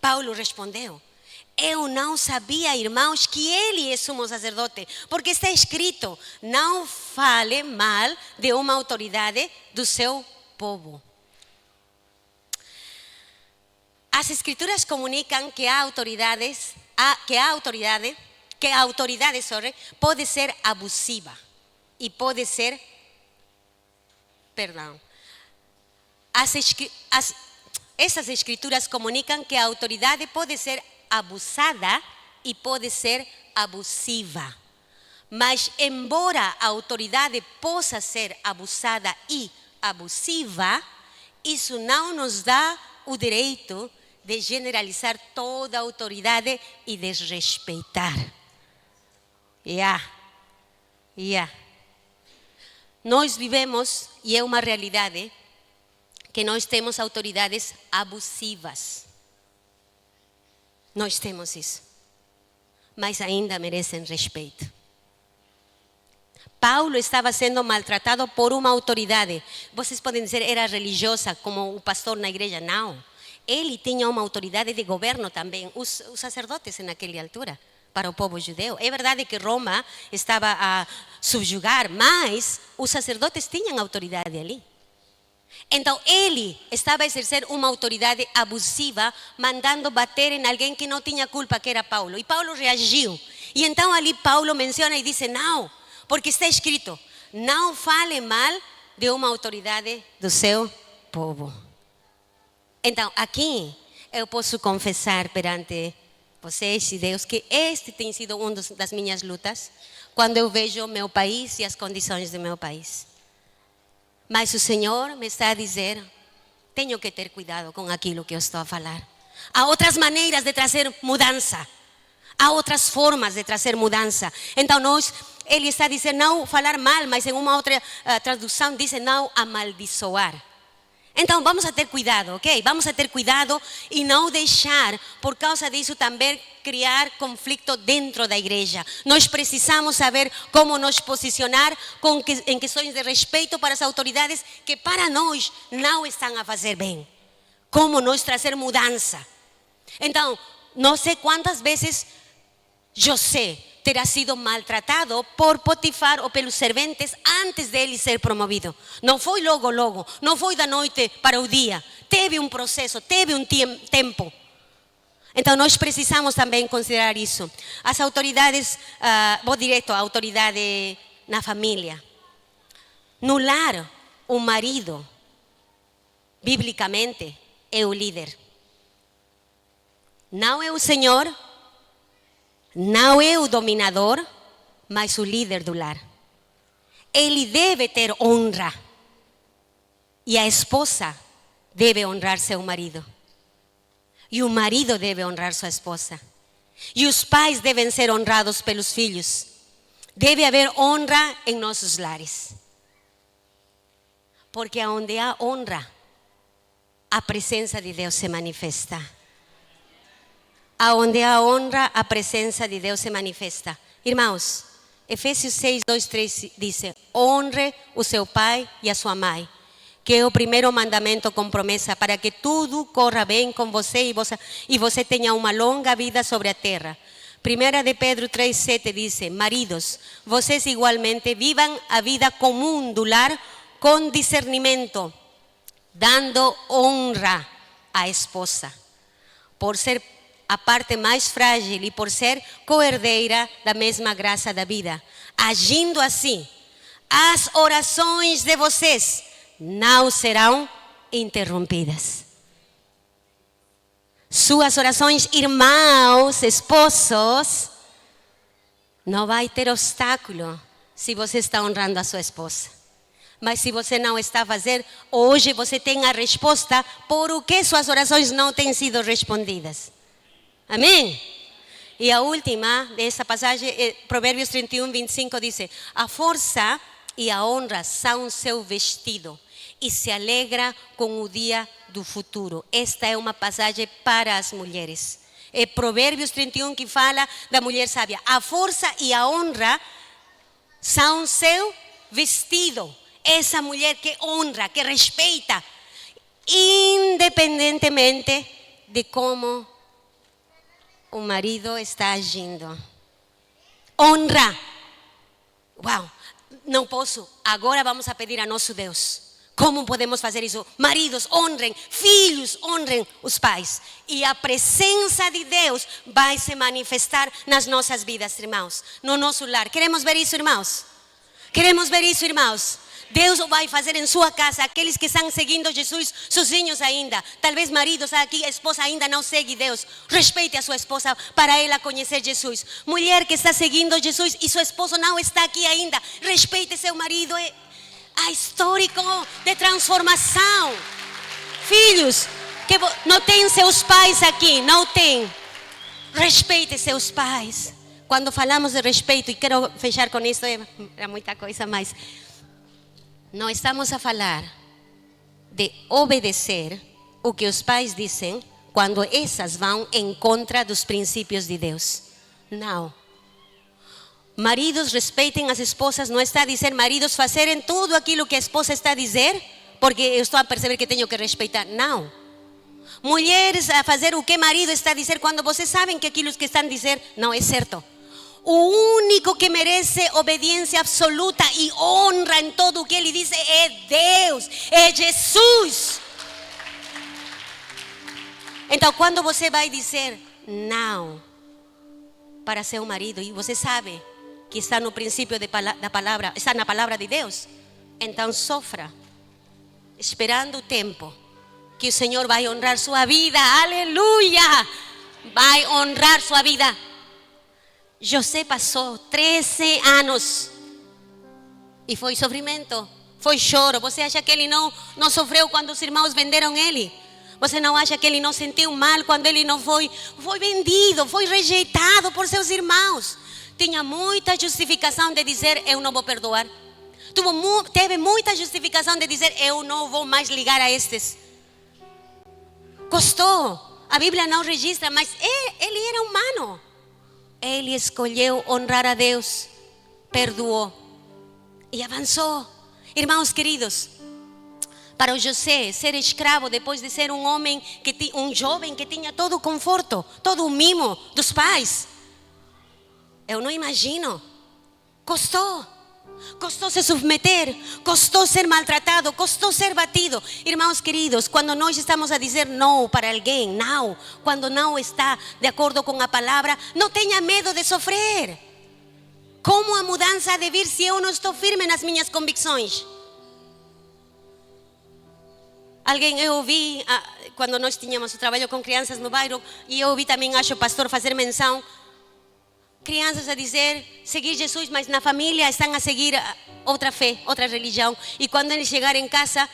Paulo respondeu: Eu não sabia, irmãos, que ele é sumo sacerdote, porque está escrito: não fale mal de uma autoridade do seu povo. As escrituras comunicam que a autoridade pode ser abusiva e pode ser, essas escrituras comunicam que a autoridade pode ser abusada e pode ser abusiva. Mas, embora a autoridade possa ser abusada e abusiva, isso não nos dá o direito de generalizar toda a autoridade e desrespeitar. Nós vivemos, e é uma realidade, que nós temos autoridades abusivas. Nós temos isso. Mas ainda merecem respeito. Paulo estava sendo maltratado por uma autoridade. Vocês podem dizer, era religiosa, como o pastor na igreja. Não. Ele tinha uma autoridade de governo também. Os sacerdotes naquela altura, para o povo judeu. É verdade que Roma estava a subjugar, mas os sacerdotes tinham autoridade ali. Então ele estava a exercer uma autoridade abusiva, mandando bater em alguém que não tinha culpa, que era Paulo. E Paulo reagiu. E então ali Paulo menciona e diz, não, porque está escrito, não fale mal de uma autoridade do seu povo. Então aqui eu posso confessar perante vocês e Deus que este tem sido uma das minhas lutas, quando eu vejo meu país e as condições do meu país. Mas o Senhor me está a dizer, tenho que ter cuidado com aquilo que eu estou a falar. Há outras maneiras de trazer mudança. Há outras formas de trazer mudança. Então ele está dizendo não falar mal, mas em uma outra tradução diz não amaldiçoar. Então vamos a ter cuidado, ok? Vamos a ter cuidado e não deixar, por causa disso, também criar conflito dentro da igreja. Nós precisamos saber como nos posicionar em questões de respeito para as autoridades que para nós não estão a fazer bem. Como nós trazer mudança. Então, não sei quantas vezes José terá sido maltratado por Potifar ou pelos serventes antes dele ser promovido. Não foi logo, não foi da noite para o dia. Teve um processo, teve um tempo. Então nós precisamos também considerar isso. As autoridades, vou direto à autoridade na família. No lar, o marido, biblicamente, é o líder. Não é o Senhor, não é o dominador, mas o líder do lar. Ele deve ter honra. E a esposa deve honrar seu marido. E o marido deve honrar sua esposa. E os pais devem ser honrados pelos filhos. Deve haver honra em nossos lares. Porque onde há honra, a presença de Deus se manifesta. Aonde há honra, a presença de Deus se manifesta. Irmãos, Efésios 6, 2, 3 diz, honre o seu pai e a sua mãe, que é o primeiro mandamento com promessa, para que tudo corra bem com você e você tenha uma longa vida sobre a terra. 1 de Pedro 3, 7 diz, maridos, vocês igualmente vivam a vida comum do lar com discernimento, dando honra à esposa, por ser a parte mais frágil e por ser coerdeira da mesma graça da vida. Agindo assim, as orações de vocês não serão interrompidas. Suas orações, irmãos, esposos, não vai ter obstáculo se você está honrando a sua esposa. Mas se você não está a fazer, hoje você tem a resposta por que suas orações não têm sido respondidas. Amém? E a última dessa passagem, Provérbios 31, 25, diz, a força e a honra são seu vestido e se alegra com o dia do futuro. Esta é uma passagem para as mulheres. É Provérbios 31 que fala da mulher sábia. A força e a honra são seu vestido. Essa mulher que honra, que respeita, independentemente de como o marido está agindo. Honra. Uau, não posso. Agora vamos a pedir a nosso Deus. Como podemos fazer isso? Maridos, honrem. Filhos, honrem os pais. E a presença de Deus vai se manifestar nas nossas vidas, irmãos. No nosso lar. Queremos ver isso, irmãos? Queremos ver isso, irmãos? Deus vai fazer em sua casa. Aqueles que estão seguindo Jesus sozinhos ainda, talvez maridos aqui, a esposa ainda não segue Deus, respeite a sua esposa para ela conhecer Jesus. Mulher que está seguindo Jesus e seu esposo não está aqui ainda, respeite seu marido. É histórico de transformação. Filhos que não têm seus pais aqui, não tem, respeite seus pais. Quando falamos de respeito, e quero fechar com isso, é muita coisa, mas não estamos a falar de obedecer o que os pais dizem quando essas vão em contra dos princípios de Deus. Não. Maridos, respeitem as esposas. Não está a dizer, maridos, fazerem tudo aquilo que a esposa está a dizer, porque eu estou a perceber que tenho que respeitar. Não. Mulheres, a fazer o que marido está a dizer quando vocês sabem que aquilo que estão a dizer não é certo. O único que merece obediência absoluta e honra em todo o que ele diz é Deus, é Jesus. Então, quando você vai dizer não para seu marido, e você sabe que está no princípio da palavra, está na palavra de Deus, então sofra, esperando o tempo que o Senhor vai honrar sua vida. Aleluia! Vai honrar sua vida. José passou 13 anos e foi sofrimento, foi choro. Você acha que ele não sofreu quando os irmãos venderam ele? Você não acha que ele não sentiu mal quando ele não foi vendido, foi rejeitado por seus irmãos? Tinha muita justificação de dizer, eu não vou perdoar. Teve muita justificação de dizer, eu não vou mais ligar a estes. Custou. A Bíblia não registra, mas ele era humano. Ele escolheu honrar a Deus, perdoou e avançou. Irmãos queridos, para o José ser escravo depois de ser um homem, um jovem que tinha todo o conforto, todo o mimo dos pais, eu não imagino. Custou se submeter, custou ser maltratado, custou ser batido. Irmãos queridos, quando nós estamos a dizer não para alguém, não, quando não está de acordo com a palavra, não tenha medo de sofrer. Como a mudança ha de vir se eu não estou firme nas minhas convicções? Eu ouvi, quando nós tínhamos o trabalho com crianças no bairro, e eu ouvi também, acho, o pastor fazer menção, crianças a dizer, seguir Jesus, mas na família estão a seguir outra fé, outra religião. E quando eles chegarem em casa,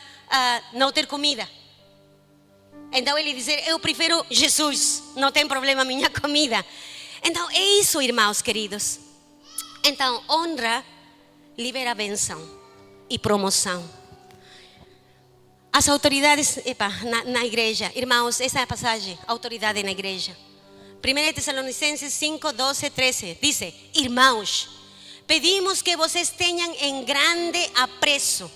não ter comida. Então ele dizer, eu prefiro Jesus, não tem problema a minha comida. Então é isso, irmãos queridos. Então, honra libera bênção e promoção. As autoridades na igreja, irmãos, essa é a passagem, autoridade na igreja. 1 Tessalonicenses 5, 12, 13, diz: irmãos, pedimos que vocês tenham em grande apreço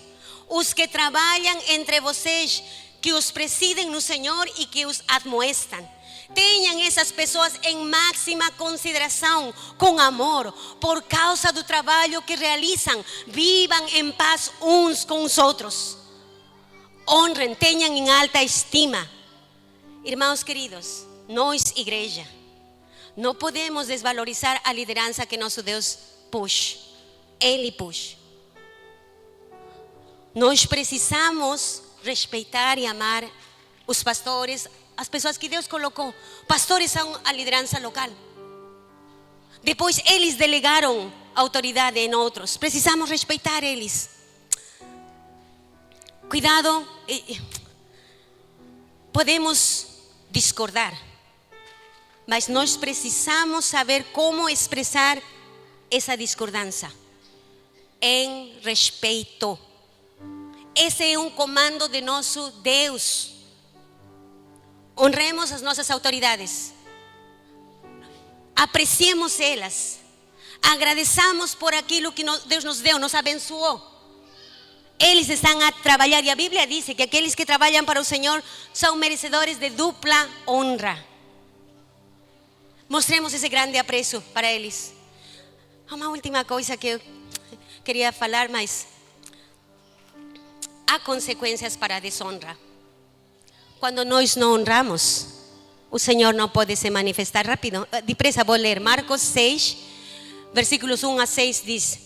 os que trabalham entre vocês, que os presidem no Senhor e que os admoestam. Tenham essas pessoas em máxima consideração, com amor, por causa do trabalho que realizam. Vivam em paz uns com os outros. Honrem, tenham em alta estima. Irmãos queridos, nós, igreja, não podemos desvalorizar a liderança que nosso Deus pôs. Ele pôs. Nós precisamos respeitar e amar os pastores, as pessoas que Deus colocou. Pastores são a liderança local. Depois eles delegaram autoridade em outros. Precisamos respeitar eles. Cuidado, podemos discordar, mas nós precisamos saber como expressar essa discordância em respeito. Esse é um comando de nosso Deus. Honremos as nossas autoridades, apreciemos elas, agradeçamos por aquilo que Deus nos deu, nos abençoou. Eles estão a trabalhar, e a Bíblia diz que aqueles que trabalham para o Senhor são merecedores de dupla honra. Mostremos esse grande apreço para eles. Uma última coisa que eu queria falar, mas há consequências para a desonra. Quando nós não honramos, o Senhor não pode se manifestar. Rápido, depressa vou ler. Marcos 6, versículos 1 a 6 diz: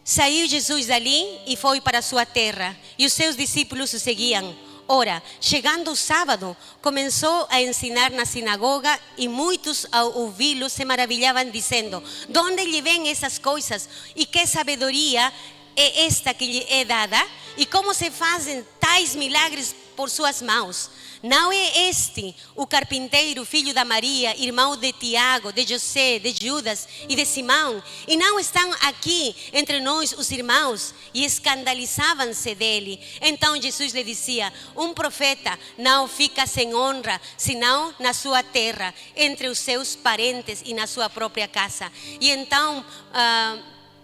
saiu Jesus dali e foi para sua terra, e os seus discípulos o seguiam. Ora, chegando o sábado, começou a ensinar na sinagoga, e muitos ao ouvi-lo se maravilhavam, dizendo: de onde lhe vêm essas coisas? E que sabedoria é esta que lhe é dada? E como se fazem tais milagres por suas mãos? Não é este o carpinteiro, filho da Maria, irmão de Tiago, de José, de Judas e de Simão? E não estão aqui entre nós os irmãos? E escandalizavam-se dele. Então Jesus lhe dizia: um profeta não fica sem honra, senão na sua terra, entre os seus parentes e na sua própria casa. E então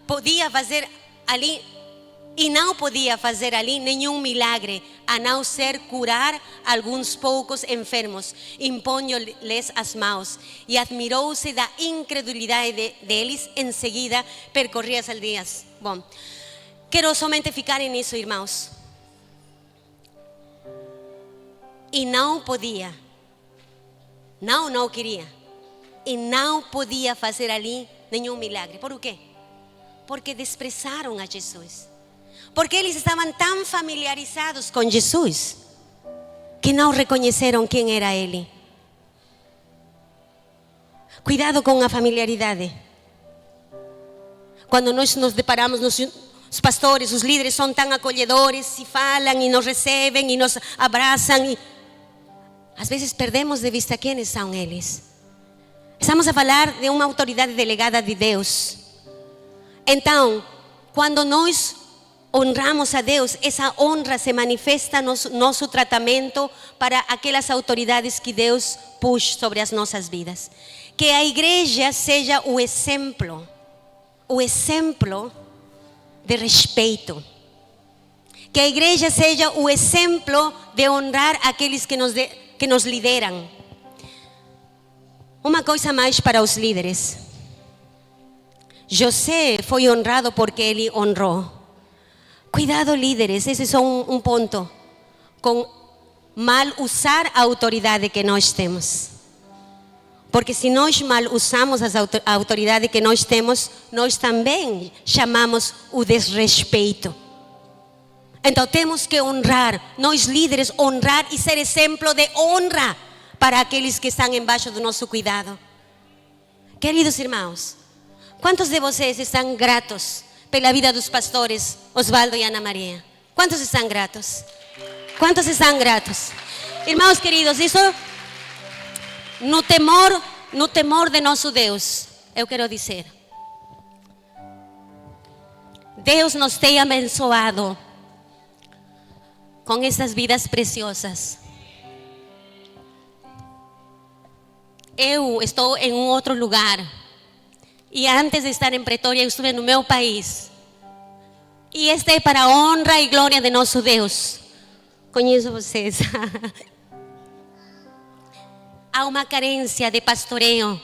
podia fazer ali, e não podia fazer ali nenhum milagre, a não ser curar alguns poucos enfermos, impondo-lhes as mãos. E admirou-se da incredulidade deles. Em seguida percorria as aldeias. Bom, quero somente ficar nisso, irmãos. E não podia, não queria, e não podia fazer ali nenhum milagre. Por quê? Porque desprezaram a Jesus. Porque eles estavam tão familiarizados com Jesus que não reconheceram quem era Ele. Cuidado com a familiaridade. Quando nós nos deparamos, os pastores, os líderes são tão acolhedores e falam e nos recebem e nos abraçam. E às vezes perdemos de vista quem são eles. Estamos a falar de uma autoridade delegada de Deus. Então, quando nós honramos a Deus, essa honra se manifesta no nosso tratamento para aquelas autoridades que Deus pôs sobre as nossas vidas. Que a igreja seja o exemplo de respeito. Que a igreja seja o exemplo de honrar aqueles que nos lideram. Uma coisa mais para os líderes. José foi honrado porque ele honrou. Cuidado, líderes, esse é só um ponto, com mal usar a autoridade que nós temos. Porque se nós mal usamos a autoridade que nós temos, nós também chamamos o desrespeito. Então temos que honrar, nós líderes, honrar e ser exemplo de honra para aqueles que estão embaixo do nosso cuidado. Queridos irmãos, quantos de vocês estão gratos pela vida dos pastores Osvaldo e Ana Maria? Quantos estão gratos? Quantos estão gratos? Irmãos queridos, isso no temor de nosso Deus, eu quero dizer, Deus nos tem abençoado com essas vidas preciosas. Eu estou em um outro lugar. E antes de estar em Pretória, eu estive no meu país. E este é para a honra e glória de nosso Deus. Conheço vocês. Há uma carência de pastoreio.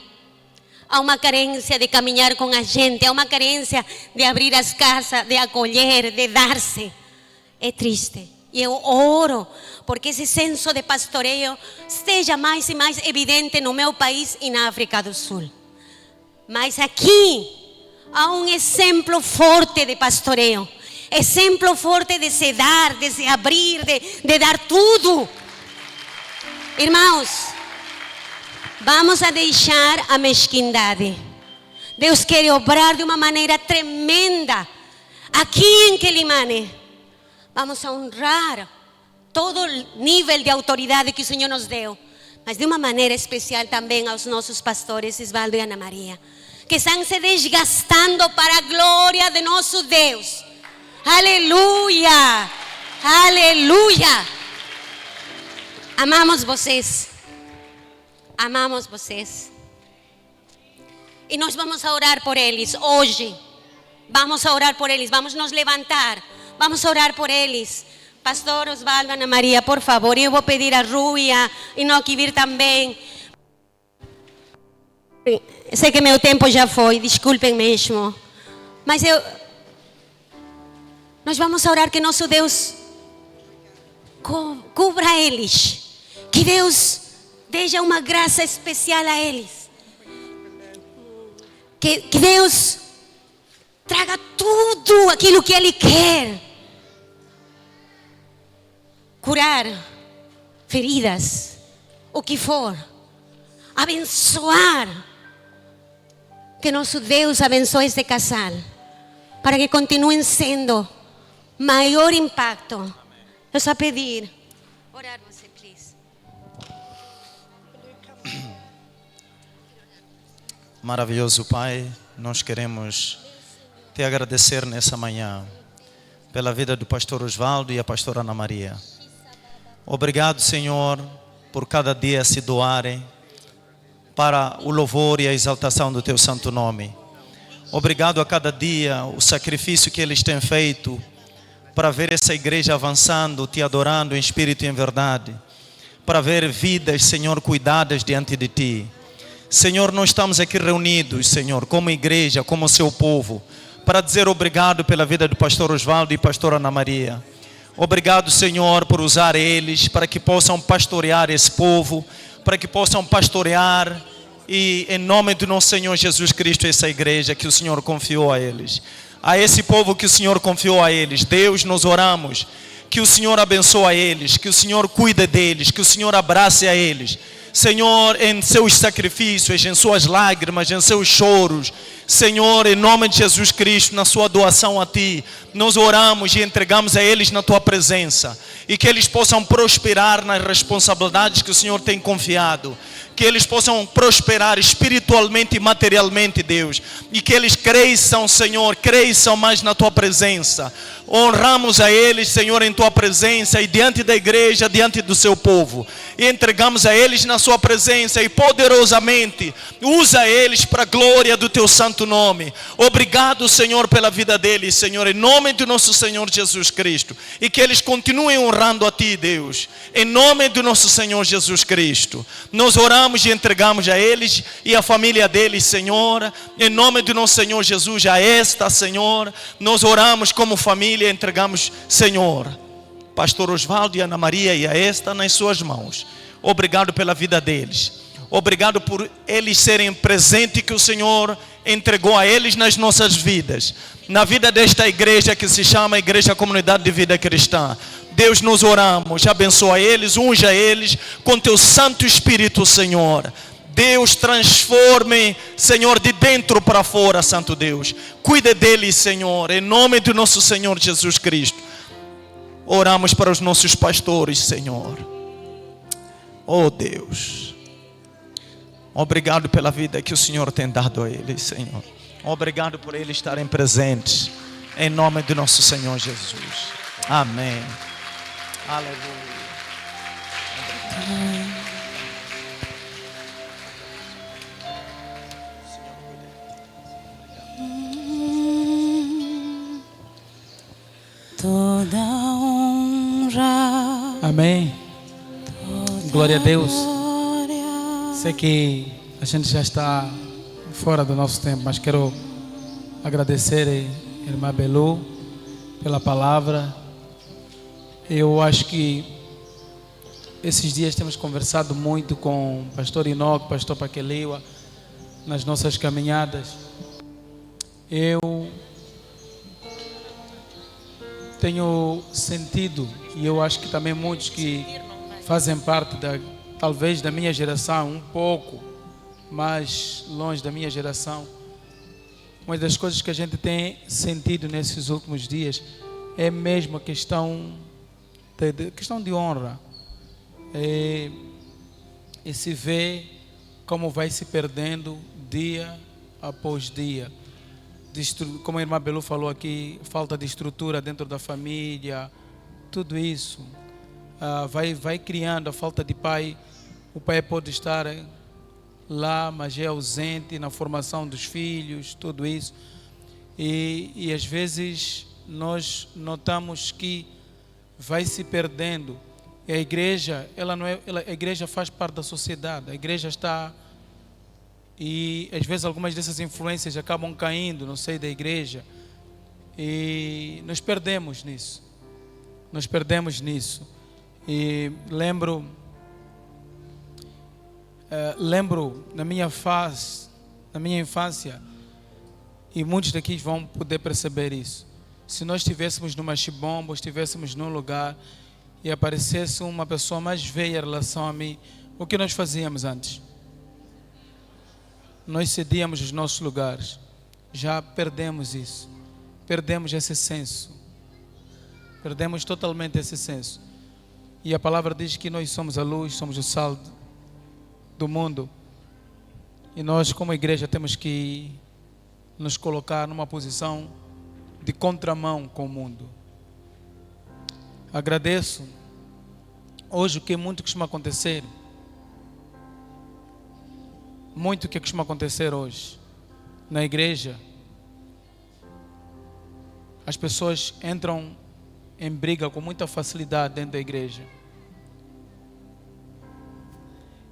Há uma carência de caminhar com a gente. Há uma carência de abrir as casas, de acolher, de dar-se. É triste. E eu oro porque esse senso de pastoreio esteja mais e mais evidente no meu país e na África do Sul. Mas aqui há um exemplo forte de pastoreio, exemplo forte de se dar, de se abrir, de dar tudo. Irmãos, vamos a deixar a mesquindade. Deus quer obrar de uma maneira tremenda aqui em Quelimane. Vamos a honrar todo o nível de autoridade que o Senhor nos deu, mas de uma maneira especial também aos nossos pastores Osvaldo e Ana Maria, que estão se desgastando para a glória de nosso Deus. Aleluia, aleluia. Amamos vocês, amamos vocês. E nós vamos a orar por eles hoje. Vamos a orar por eles, vamos nos levantar, vamos a orar por eles. Pastor Osvaldo, Ana Maria, por favor, eu vou pedir a Rui e não que vir também. Sei que meu tempo já foi, desculpem mesmo. Mas nós vamos orar que nosso Deus cubra eles. Que Deus dê uma graça especial a eles. Que Deus traga tudo aquilo que Ele quer. Curar feridas, o que for. Abençoar. Que nosso Deus abençoe este casal. para que continúen siendo mayor impacto. Os a pedir, orar você, please. Maravilhoso Pai, nós queremos te agradecer nessa manhã pela vida do pastor Osvaldo e a pastora Ana Maria. Obrigado, Senhor, por cada dia se doarem para o louvor e a exaltação do teu santo nome. Obrigado a cada dia o sacrifício que eles têm feito para ver essa igreja avançando, te adorando em espírito e em verdade, para ver vidas, Senhor, cuidadas diante de ti. Senhor, nós estamos aqui reunidos, Senhor, como igreja, como seu povo, para dizer obrigado pela vida do pastor Osvaldo e pastora Ana Maria. Obrigado, Senhor, por usar eles para que possam pastorear esse povo, para que possam pastorear e em nome do nosso Senhor Jesus Cristo essa igreja que o Senhor confiou a eles. A esse povo que o Senhor confiou a eles, Deus, nós oramos que o Senhor abençoe eles, que o Senhor cuide deles, que o Senhor abrace a eles. Senhor, em seus sacrifícios, em suas lágrimas, em seus choros, Senhor, em nome de Jesus Cristo, na sua doação a Ti, nós oramos e entregamos a eles na Tua presença, e que eles possam prosperar nas responsabilidades que o Senhor tem confiado, que eles possam prosperar espiritualmente e materialmente, Deus, e que eles cresçam, Senhor, cresçam mais na Tua presença. Honramos a eles, Senhor, em Tua presença e diante da igreja, diante do seu povo, e entregamos a eles na Sua presença e poderosamente usa eles para a glória do Teu santo nome. Obrigado, Senhor, pela vida deles, Senhor, em nome do nosso Senhor Jesus Cristo, e que eles continuem honrando a Ti, Deus, em nome do nosso Senhor Jesus Cristo. Nós oramos e entregamos a eles e a família deles, Senhor, em nome do nosso Senhor Jesus, a esta, Senhor, nós oramos como família e entregamos, Senhor, pastor Osvaldo e Ana Maria e a esta nas suas mãos. Obrigado pela vida deles. Obrigado por eles serem presente que o Senhor entregou a eles nas nossas vidas, na vida desta igreja que se chama Igreja Comunidade de Vida Cristã. Deus, nos oramos, abençoa eles, unja eles com Teu Santo Espírito, Senhor. Deus, transforme, Senhor, de dentro para fora, Santo Deus. Cuide deles, Senhor, em nome do nosso Senhor Jesus Cristo. Oramos para os nossos pastores, Senhor. Oh Deus, obrigado pela vida que o Senhor tem dado a eles, Senhor. Obrigado por eles estarem presentes, em nome do nosso Senhor Jesus. Amém. Aleluia. Toda honra. Amém. Glória a Deus. Glória. Sei que a gente já está fora do nosso tempo, mas quero agradecer a irmã Belu pela palavra. Eu acho que esses dias temos conversado muito com o pastor Inoc, pastor Paqueliwa, nas nossas caminhadas. Eu tenho sentido, e eu acho que também muitos que fazem parte talvez da minha geração, um pouco mais longe da minha geração, uma das coisas que a gente tem sentido nesses últimos dias é mesmo a questão de honra. E se vê como vai se perdendo dia após dia. Como a irmã Belu falou aqui, falta de estrutura dentro da família, tudo isso vai criando a falta de pai. O pai pode estar lá, mas é ausente na formação dos filhos, tudo isso. E às vezes nós notamos que vai se perdendo. E a igreja, a igreja faz parte da sociedade, a igreja está... E às vezes algumas dessas influências acabam caindo no seio da igreja. E nós perdemos nisso. E lembro na minha infância, e muitos daqui vão poder perceber isso. Se nós estivéssemos numa chibomba, ou estivéssemos num lugar e aparecesse uma pessoa mais velha em relação a mim, o que nós fazíamos antes? Nós cedíamos os nossos lugares. Já perdemos isso. perdemos esse senso. Perdemos totalmente esse senso. E a palavra diz que nós somos a luz, somos o sal do mundo. E nós, como igreja, temos que nos colocar numa posição de contramão com o mundo. Agradeço. Hoje o que muito costuma acontecer, muito que costuma acontecer hoje na igreja, as pessoas entram em briga com muita facilidade dentro da igreja.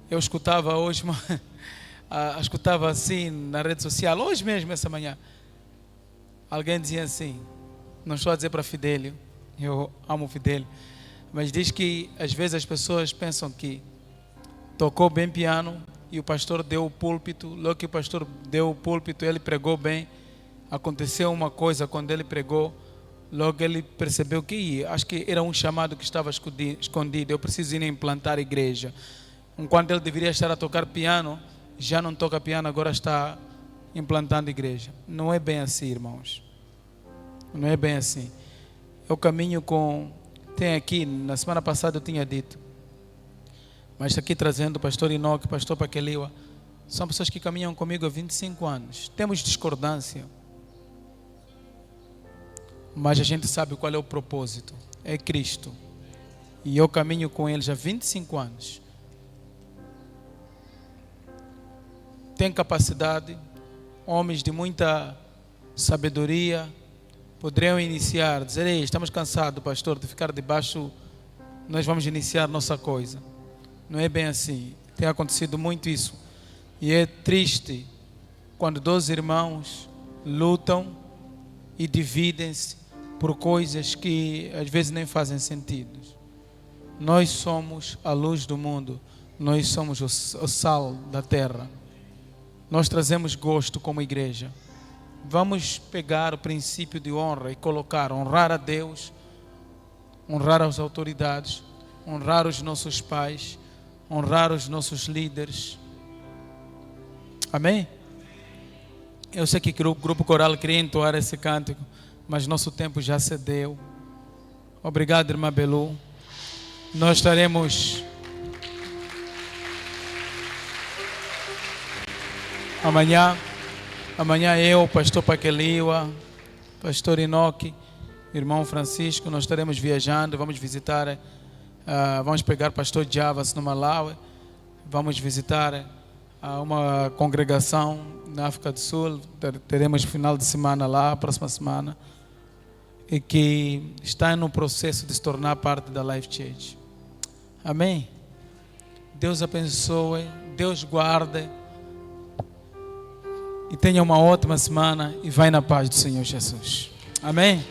Eu escutava hoje, escutava assim na rede social, hoje mesmo, essa manhã, alguém dizia assim, não estou a dizer para Fidelio, eu amo o Fidelio, mas diz que às vezes as pessoas pensam que tocou bem piano e o pastor deu o púlpito, logo que o pastor deu o púlpito, ele pregou bem, aconteceu uma coisa quando ele pregou, logo ele percebeu que acho que era um chamado que estava escondido, eu preciso ir implantar a igreja. Enquanto ele deveria estar a tocar piano, já não toca piano, agora está implantando a igreja. Não é bem assim, irmãos. Não é bem assim. Eu caminho com... Tem aqui, na semana passada eu tinha dito, mas aqui trazendo o pastor Enoque, o pastor Paqueliwa, são pessoas que caminham comigo há 25 anos. Temos discordância, mas a gente sabe qual é o propósito. É Cristo. E eu caminho com eles há 25 anos. Tem capacidade, homens de muita sabedoria, poderiam iniciar, dizer, ei, estamos cansados, pastor, de ficar debaixo, nós vamos iniciar nossa coisa. Não é bem assim. Tem acontecido muito isso. E é triste quando dois irmãos lutam e dividem-se por coisas que às vezes nem fazem sentido. Nós somos a luz do mundo. Nós somos o sal da terra. Nós trazemos gosto como igreja. Vamos pegar o princípio de honra e colocar, honrar a Deus, honrar as autoridades, honrar os nossos pais, honrar os nossos líderes. Amém? Eu sei que o grupo coral queria entoar esse cântico, mas nosso tempo já cedeu. Obrigado, irmã Belu. Nós estaremos amanhã eu, pastor Paqueliwa, pastor Enoque, irmão Francisco, nós estaremos viajando, vamos visitar, vamos pegar pastor Javas no Malawi, vamos visitar uma congregação na África do Sul, teremos final de semana lá, próxima semana, e que está no processo de se tornar parte da Life Church. Amém? Deus abençoe, Deus guarde, e tenha uma ótima semana e vai na paz do Senhor Jesus. Amém?